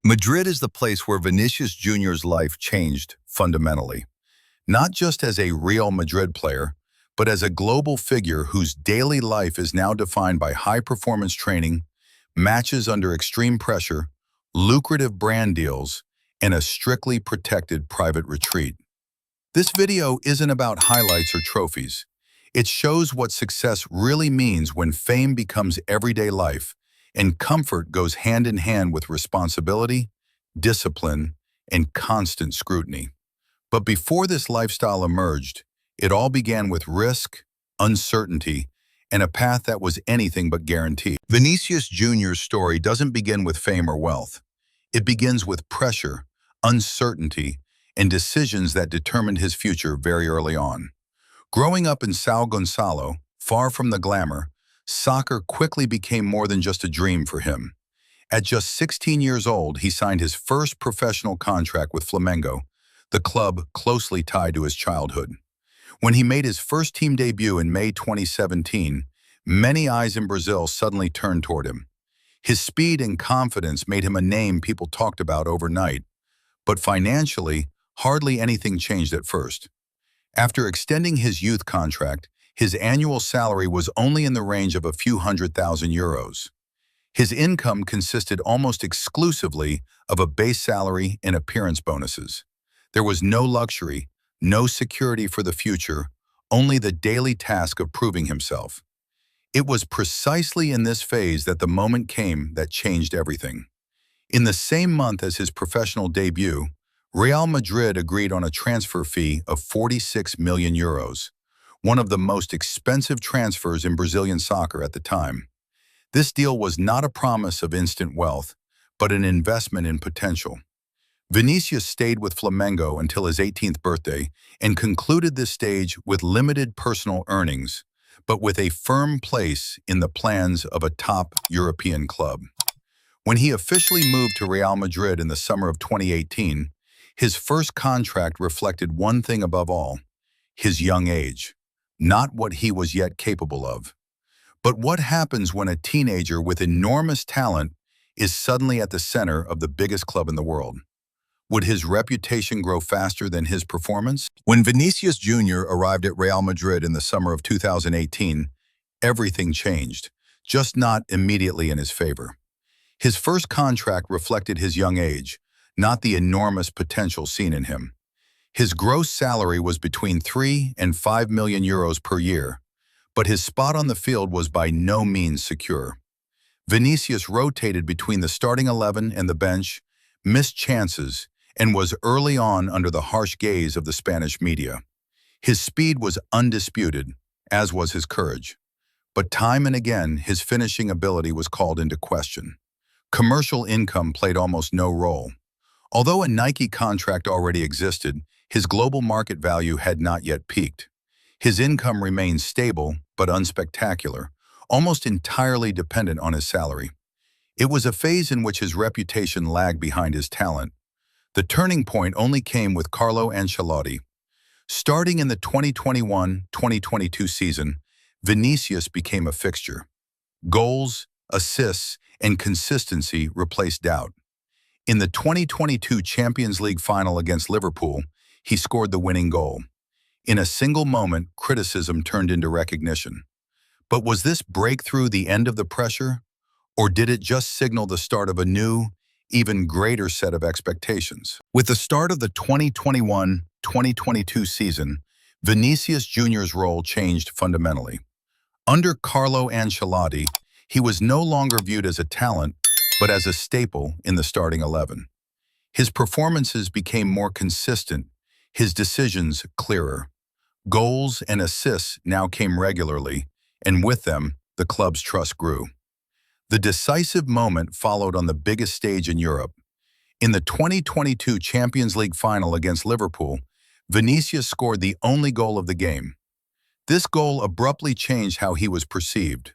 Madrid is the place where Vinícius Jr.'s life changed fundamentally, not just as a Real Madrid player, but as a global figure whose daily life is now defined by high-performance training, matches under extreme pressure, lucrative brand deals, and a strictly protected private retreat. This video isn't about highlights or trophies. It shows what success really means when fame becomes everyday life and comfort goes hand in hand with responsibility, discipline, and constant scrutiny. But before this lifestyle emerged, it all began with risk, uncertainty, and a path that was anything but guaranteed. Vinícius Jr.'s story doesn't begin with fame or wealth. It begins with pressure, uncertainty, and decisions that determined his future very early on. Growing up in São Gonçalo, far from the glamour, soccer quickly became more than just a dream for him. At just 16 years old, he signed his first professional contract with Flamengo, the club closely tied to his childhood. When he made his first team debut in May 2017, many eyes in Brazil suddenly turned toward him. His speed and confidence made him a name people talked about overnight, but financially, hardly anything changed at first. After extending his youth contract, his annual salary was only in the range of a few €100,000. His income consisted almost exclusively of a base salary and appearance bonuses. There was no luxury, no security for the future, only the daily task of proving himself. It was precisely in this phase that the moment came that changed everything. In the same month as his professional debut, Real Madrid agreed on a transfer fee of €46 million, one of the most expensive transfers in Brazilian soccer at the time. This deal was not a promise of instant wealth, but an investment in potential. Vinícius stayed with Flamengo until his 18th birthday and concluded this stage with limited personal earnings, but with a firm place in the plans of a top European club. When he officially moved to Real Madrid in the summer of 2018, his first contract reflected one thing above all: his young age, not what he was yet capable of. But what happens when a teenager with enormous talent is suddenly at the center of the biggest club in the world? Would his reputation grow faster than his performance? When Vinícius Jr. arrived at Real Madrid in the summer of 2018, everything changed, just not immediately in his favor. His first contract reflected his young age, not the enormous potential seen in him. His gross salary was between €3 and €5 million per year, but his spot on the field was by no means secure. Vinícius rotated between the starting 11 and the bench, missed chances, and was early on under the harsh gaze of the Spanish media. His speed was undisputed, as was his courage. But time and again, his finishing ability was called into question. Commercial income played almost no role. Although a Nike contract already existed, his global market value had not yet peaked. His income remained stable but unspectacular, almost entirely dependent on his salary. It was a phase in which his reputation lagged behind his talent. The turning point only came with Carlo Ancelotti. Starting in the 2021-2022 season, Vinícius became a fixture. Goals, assists, and consistency replaced doubt. In the 2022 Champions League final against Liverpool, he scored the winning goal. In a single moment, criticism turned into recognition. But was this breakthrough the end of the pressure? Or did it just signal the start of a new, even greater set of expectations? With the start of the 2021-2022 season, Vinícius Jr.'s role changed fundamentally. Under Carlo Ancelotti, he was no longer viewed as a talent, but as a staple in the starting 11. His performances became more consistent, his decisions clearer. Goals and assists now came regularly, and with them, the club's trust grew. The decisive moment followed on the biggest stage in Europe. In the 2022 Champions League final against Liverpool, Vinícius scored the only goal of the game. This goal abruptly changed how he was perceived.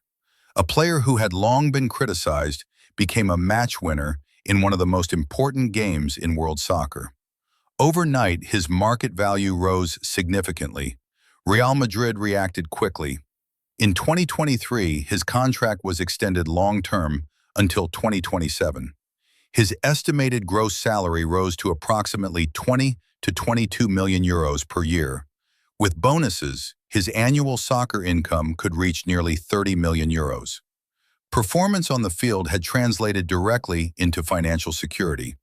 A player who had long been criticized became a match winner in one of the most important games in world soccer. Overnight, his market value rose significantly. Real Madrid reacted quickly. In 2023, his contract was extended long-term until 2027. His estimated gross salary rose to approximately 20 to 22 million euros per year. With bonuses, his annual soccer income could reach nearly 30 million euros. Performance on the field had translated directly into financial security.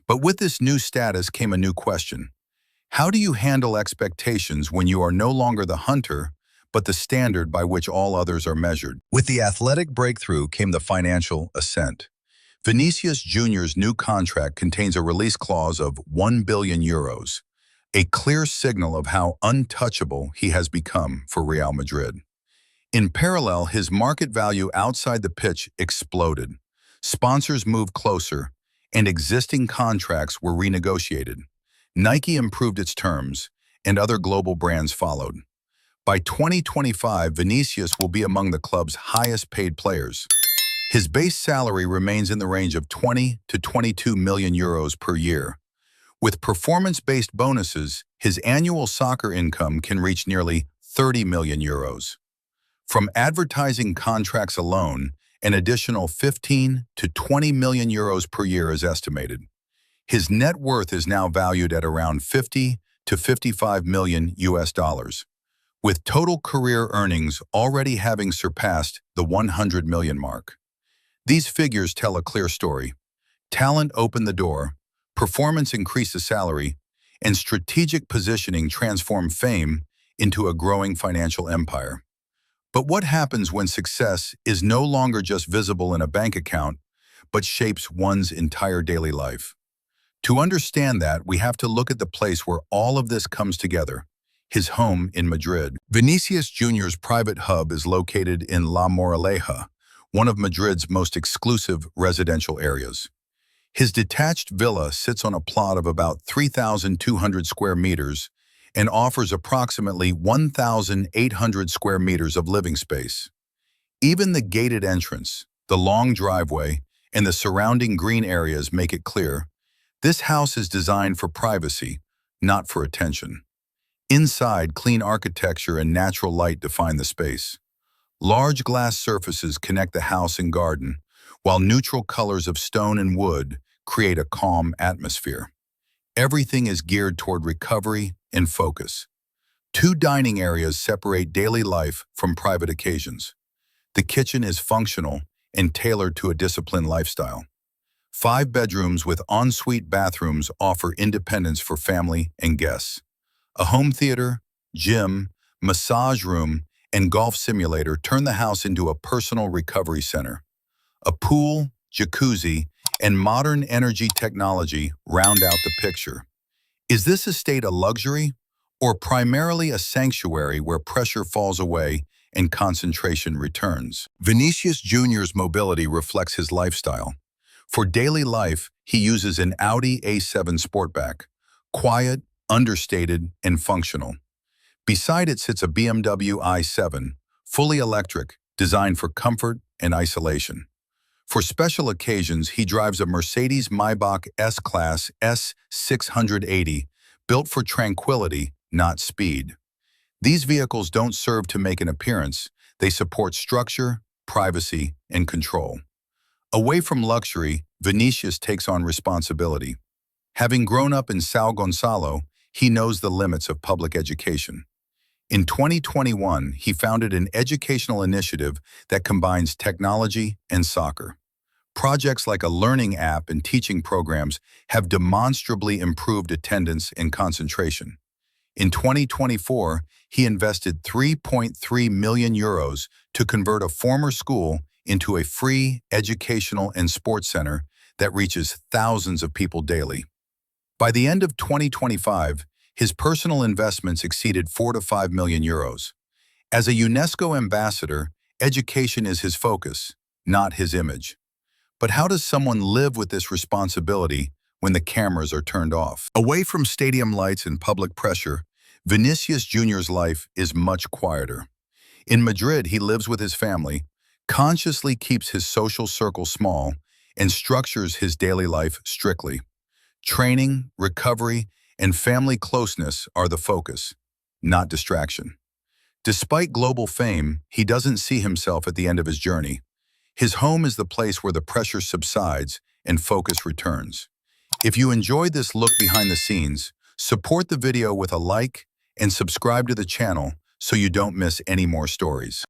But with this new status came a new question. How do you handle expectations when you are no longer the hunter, but the standard by which all others are measured? With the athletic breakthrough came the financial ascent. Vinícius Jr.'s new contract contains a release clause of 1 billion euros, a clear signal of how untouchable he has become for Real Madrid. In parallel, his market value outside the pitch exploded. Sponsors moved closer, and existing contracts were renegotiated. Nike improved its terms, and other global brands followed. By 2025, Vinícius will be among the club's highest-paid players. His base salary remains in the range of 20 to 22 million euros per year. With performance-based bonuses, his annual soccer income can reach nearly 30 million euros. From advertising contracts alone, an additional 15 to 20 million euros per year is estimated. His net worth is now valued at around 50 to 55 million US dollars, with total career earnings already having surpassed the 100 million mark. These figures tell a clear story. Talent opened the door, performance increased the salary, and strategic positioning transformed fame into a growing financial empire. But what happens when success is no longer just visible in a bank account, but shapes one's entire daily life? To understand that, we have to look at the place where all of this comes together, his home in Madrid. Vinícius Jr.'s private hub is located in La Moraleja, one of Madrid's most exclusive residential areas. His detached villa sits on a plot of about 3,200 square meters and offers approximately 1,800 square meters of living space. Even the gated entrance, the long driveway, and the surrounding green areas make it clear this house is designed for privacy, not for attention. Inside, clean architecture and natural light define the space. Large glass surfaces connect the house and garden, while neutral colors of stone and wood create a calm atmosphere. Everything is geared toward recovery and focus. Two dining areas separate daily life from private occasions. The kitchen is functional and tailored to a disciplined lifestyle. 5 bedrooms with ensuite bathrooms offer independence for family and guests. A home theater, gym, massage room, and golf simulator turn the house into a personal recovery center. A pool, jacuzzi, and modern energy technology round out the picture. Is this estate a luxury, or primarily a sanctuary where pressure falls away and concentration returns? Vinícius Jr.'s mobility reflects his lifestyle. For daily life, he uses an Audi A7 Sportback, quiet, understated, and functional. Beside it sits a BMW i7, fully electric, designed for comfort and isolation. For special occasions, he drives a Mercedes Maybach S-Class S680, built for tranquility, not speed. These vehicles don't serve to make an appearance, they support structure, privacy, and control. Away from luxury, Vinícius takes on responsibility. Having grown up in São Gonçalo, he knows the limits of public education. In 2021, he founded an educational initiative that combines technology and soccer. Projects like a learning app and teaching programs have demonstrably improved attendance and concentration. In 2024, he invested 3.3 million euros to convert a former school into a free educational and sports center that reaches thousands of people daily. By the end of 2025, his personal investments exceeded 4 to 5 million euros. As a UNESCO ambassador, education is his focus, not his image. But how does someone live with this responsibility when the cameras are turned off? Away from stadium lights and public pressure, Vinícius Jr.'s life is much quieter. In Madrid, he lives with his family, consciously keeps his social circle small, and structures his daily life strictly. Training, recovery, and family closeness are the focus, not distraction. Despite global fame, he doesn't see himself at the end of his journey. His home is the place where the pressure subsides and focus returns. If you enjoyed this look behind the scenes, support the video with a like and subscribe to the channel so you don't miss any more stories.